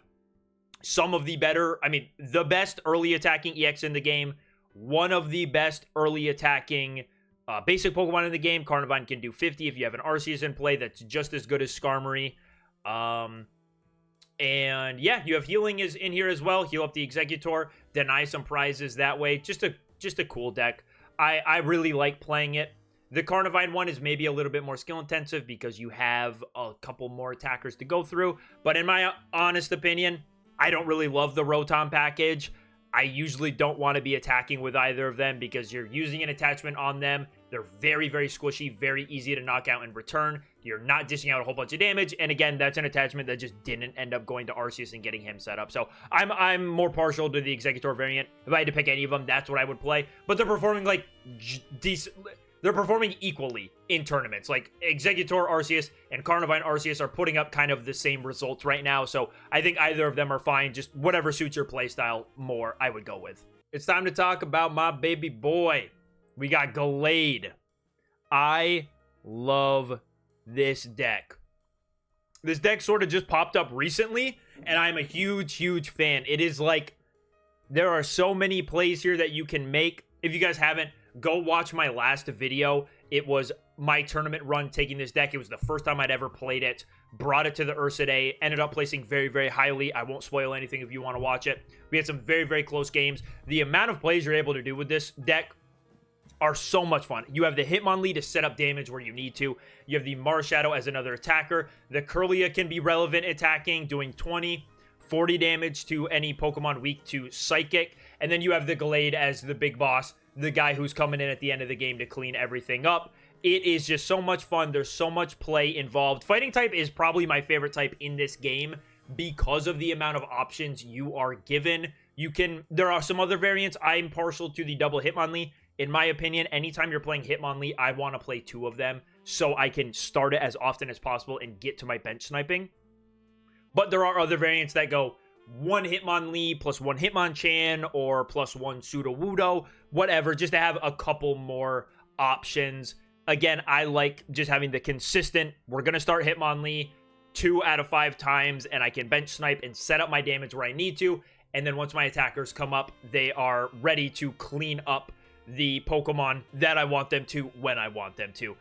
[SPEAKER 1] some of the better, I mean, the best early attacking EX in the game, one of the best early attacking basic Pokemon in the game. Carnivine can do 50 if you have an Arceus in play that's just as good as Skarmory. And yeah, you have healing is in here as well. Heal up the Exeggutor, deny some prizes that way. Just a cool deck. I really like playing it. The Carnivine one is maybe a little bit more skill intensive because you have a couple more attackers to go through. But in my honest opinion, I don't really love the Rotom package. I usually don't want to be attacking with either of them because you're using an attachment on them. They're very squishy, very easy to knock out in return. You're not dishing out a whole bunch of damage. And again, that's an attachment that just didn't end up going to Arceus and getting him set up. So I'm more partial to the Exeggutor variant. If I had to pick any of them, that's what I would play. But they're performing like decent. They're performing equally in tournaments. Like Exeggutor Arceus and Carnivine Arceus are putting up kind of the same results right now. So I think either of them are fine. Just whatever suits your playstyle more, I would go with. It's time to talk about my baby boy. We got Gallade. I love this deck. This deck sort of just popped up recently, and I'm a huge fan. It is like, there are so many plays here that you can make. If you guys haven't, go watch my last video. It was my tournament run taking this deck. It was the first time I'd ever played it. Brought it to the Ursa Day. Ended up placing very highly. I won't spoil anything if you want to watch it. We had some very close games. The amount of plays you're able to do with this deck are so much fun. You have the Hitmonlee to set up damage where you need to. You have the Marshadow as another attacker. The Kirlia can be relevant attacking, doing 20, 40 damage to any Pokemon weak to Psychic. And then you have the Gallade as the big boss, the guy who's coming in at the end of the game to clean everything up. It is just so much fun. There's so much play involved. Fighting type is probably my favorite type in this game because of the amount of options you are given. There are some other variants. I'm partial to the double Hitmonlee. In my opinion, anytime you're playing Hitmonlee, I want to play two of them so I can start it as often as possible and get to my bench sniping. But there are other variants that go one Hitmonlee plus one Hitmonchan or plus one Sudowoodo, whatever, just to have a couple more options. Again, I like just having the consistent, we're going to start Hitmonlee 2 out of 5 times, and I can bench snipe and set up my damage where I need to. And then once my attackers come up, they are ready to clean up the Pokemon that I want them to when I want them to.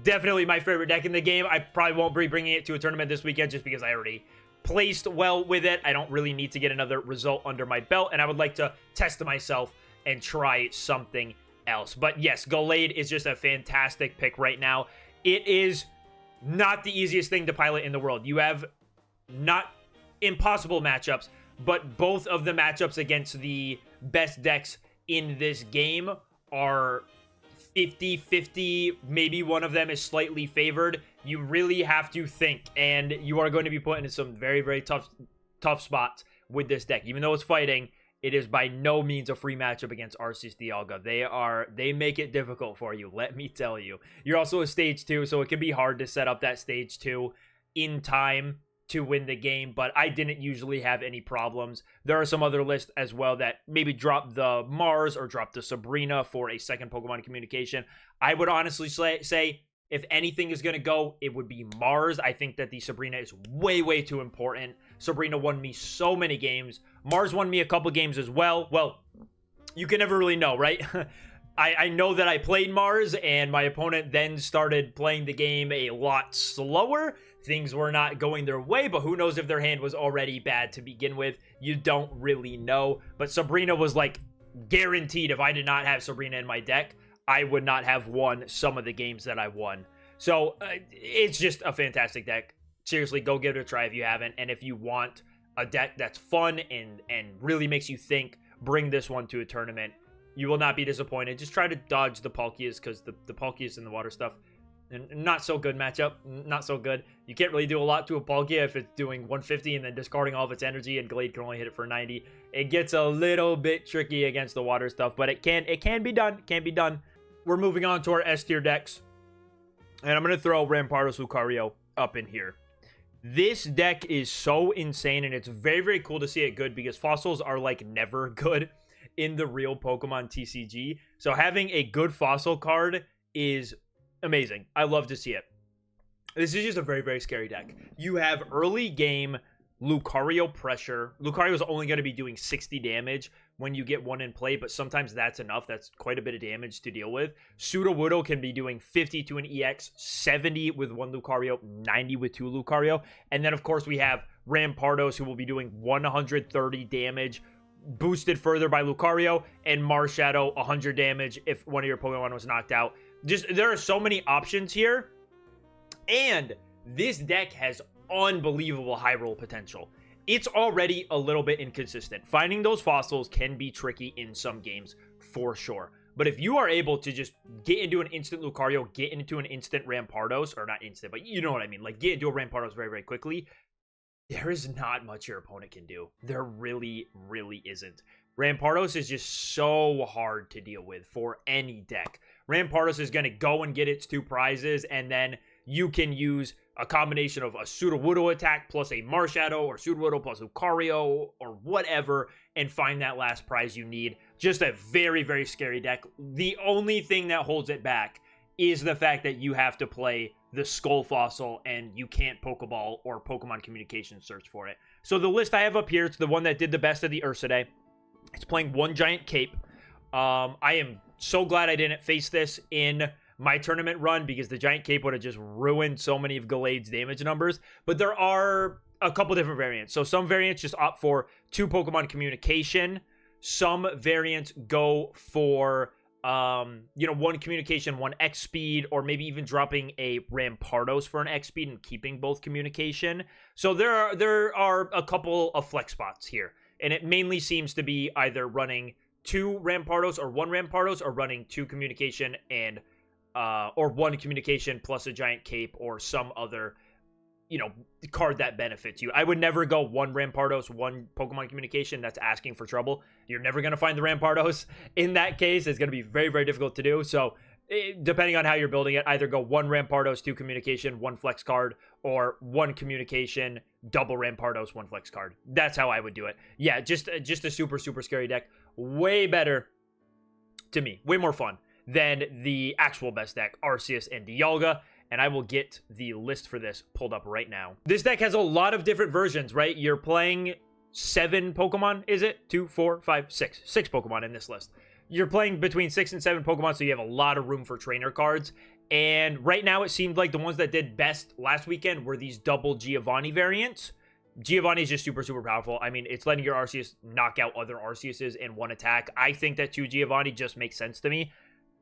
[SPEAKER 1] Definitely my favorite deck in the game. I probably won't be bringing it to a tournament this weekend just because I already placed well with it. I don't really need to get another result under my belt, and I would like to test myself and try something else. But yes, Gallade is just a fantastic pick right now. It is not the easiest thing to pilot in the world. You have not impossible matchups, but both of the matchups against the best decks in this game are 50-50. Maybe one of them is slightly favored. You really have to think, and you are going to be put into some very tough spots with this deck. Even though it's fighting, it is by no means a free matchup against Arceus Dialga. They make it difficult for you, let me tell you. You're also a stage 2, so it can be hard to set up that stage 2 in time to win the game, but I didn't usually have any problems. There are some other lists as well that maybe drop the Mars or drop the Sabrina for a second Pokemon communication. I would honestly say if anything is going to go, it would be Mars. I think that the Sabrina is way, way too important. Sabrina won me so many games. Mars won me a couple games as well. Well, you can never really know, right? I know that I played Mars, and my opponent then started playing the game a lot slower. Things were not going their way, but who knows if their hand was already bad to begin with. You don't really know. But Sabrina was like guaranteed. If I did not have Sabrina in my deck, I would not have won some of the games that I won. So it's just a fantastic deck. Seriously, go give it a try if you haven't. And if you want a deck that's fun and really makes you think, bring this one to a tournament. You will not be disappointed. Just try to dodge the Palkias, because the Palkias and the water stuff, and not so good matchup. Not so good. You can't really do a lot to a Palkia if it's doing 150 and then discarding all of its energy, and Glade can only hit it for 90. It gets a little bit tricky against the water stuff, but it can be done. It can be done. We're moving on to our S tier decks, and I'm going to throw Rampardos Lucario up in here. This deck is so insane, and it's very, very cool to see it good, because fossils are like never good in the real Pokemon TCG. So having a good fossil card is amazing. I love to see it. This is just a very, very scary deck. You have early game Lucario pressure. Lucario is only going to be doing 60 damage when you get one in play, but sometimes that's enough. That's quite a bit of damage to deal with. Sudowoodo can be doing 50 to an EX, 70 with one Lucario, 90 with two Lucario. And then, of course, we have Rampardos, who will be doing 130 damage, boosted further by Lucario, and Marshadow 100 damage if one of your Pokemon was knocked out. Just, there are so many options here, and this deck has unbelievable high roll potential. It's already a little bit inconsistent. Finding those fossils can be tricky in some games for sure, but if you are able to just get into an instant Lucario, get into an instant Rampardos, or not instant, but you know what I mean, like get into a Rampardos very, very quickly, there is not much your opponent can do. There really, really isn't. Rampardos is just so hard to deal with for any deck. Rampardos is going to go and get its two prizes, and then you can use a combination of a Sudowoodo attack plus a Marshadow, or Sudowoodo plus Lucario, or whatever, and find that last prize you need. Just a very, very scary deck. The only thing that holds it back is the fact that you have to play the Skull Fossil, and you can't Pokeball or Pokemon Communication search for it. So the list I have up here, it's the one that did the best of the Ursidae. It's playing one Giant Cape. I am so glad I didn't face this in my tournament run, because the Giant Cape would have just ruined so many of Gallade's damage numbers. But there are a couple different variants. So some variants just opt for two Pokemon Communication. Some variants go for one Communication, one X speed, or maybe even dropping a Rampardos for an X speed and keeping both Communication. So there are a couple of flex spots here, and it mainly seems to be either running two Rampardos or one Rampardos, or running two Communication and or one Communication plus a Giant Cape, or some other card that benefits you. I would never go one Rampardos, one Pokemon Communication. That's asking for trouble. You're never going to find the Rampardos. In that case, it's going to be very, very difficult to do. So depending on how you're building it, either go one Rampardos, two Communication, one flex card, or one Communication, double Rampardos, one flex card. That's how I would do it. Yeah, just a super, super scary deck. Way better to me. Way more fun than the actual best deck, Arceus and Dialga. And I will get the list for this pulled up right now. This deck has a lot of different versions, right? You're playing 7 Pokemon, is it? 2, 4, 5, 6. 6 Pokemon in this list. You're playing between 6 and 7 Pokemon, so you have a lot of room for trainer cards. And right now, it seemed like the ones that did best last weekend were these double Giovanni variants. Giovanni is just super, super powerful. I mean, it's letting your Arceus knock out other Arceuses in one attack. I think that 2 Giovanni just makes sense to me,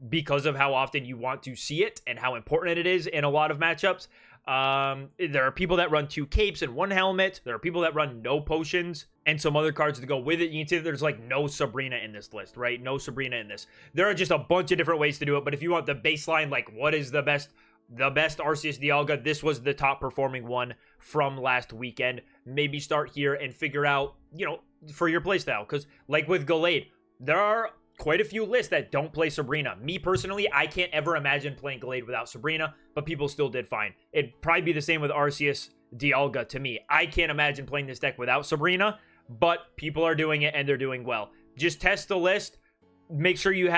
[SPEAKER 1] because of how often you want to see it and how important it is in a lot of matchups. There are people that run 2 capes and 1 helmet. There are people that run no potions and some other cards to go with it. You can see that there's like no Sabrina in this list, right? No Sabrina in this. There are just a bunch of different ways to do it. But if you want the baseline, like what is the best the best Arceus Dialga. This was the top performing one from last weekend. Maybe start here and figure out, for your playstyle. Because like with Gallade, there are quite a few lists that don't play Sabrina. Me personally, I can't ever imagine playing Gallade without Sabrina, but people still did fine. It'd probably be the same with Arceus Dialga to me. I can't imagine playing this deck without Sabrina, but people are doing it and they're doing well. Just test the list. Make sure you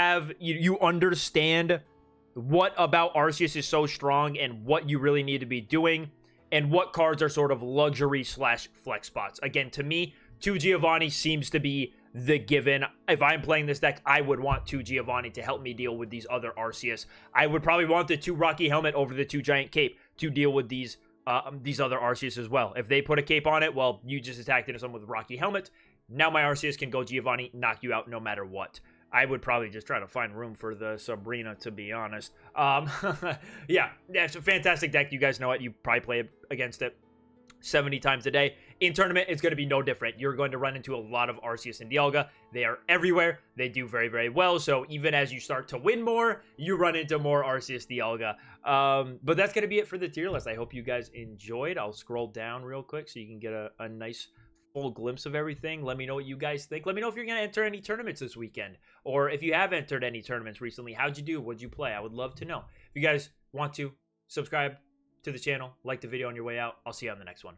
[SPEAKER 1] understand what about Arceus is so strong and what you really need to be doing and what cards are sort of luxury / flex spots. Again, to me, 2 Giovanni seems to be the given. If I'm playing this deck, I would want 2 Giovanni to help me deal with these other Arceus. I would probably want the 2 Rocky Helmet over the 2 Giant Cape to deal with these other Arceus as well. If they put a cape on it, well, you just attacked into someone with Rocky Helmet. Now my Arceus can go Giovanni, knock you out no matter what. I would probably just try to find room for the Sabrina, to be honest. Yeah, it's a fantastic deck. You guys know it. You probably play against it 70 times a day. In tournament, it's going to be no different. You're going to run into a lot of Arceus and Dialga. They are everywhere. They do very, very well. So even as you start to win more, you run into more Arceus Dialga. But that's going to be it for the tier list. I hope you guys enjoyed. I'll scroll down real quick so you can get a nice full glimpse of everything. Let me know what you guys think. Let me know if you're going to enter any tournaments this weekend. Or if you have entered any tournaments recently, how'd you do? What'd you play? I would love to know. If you guys want to, subscribe to the channel, like the video on your way out. I'll see you on the next one.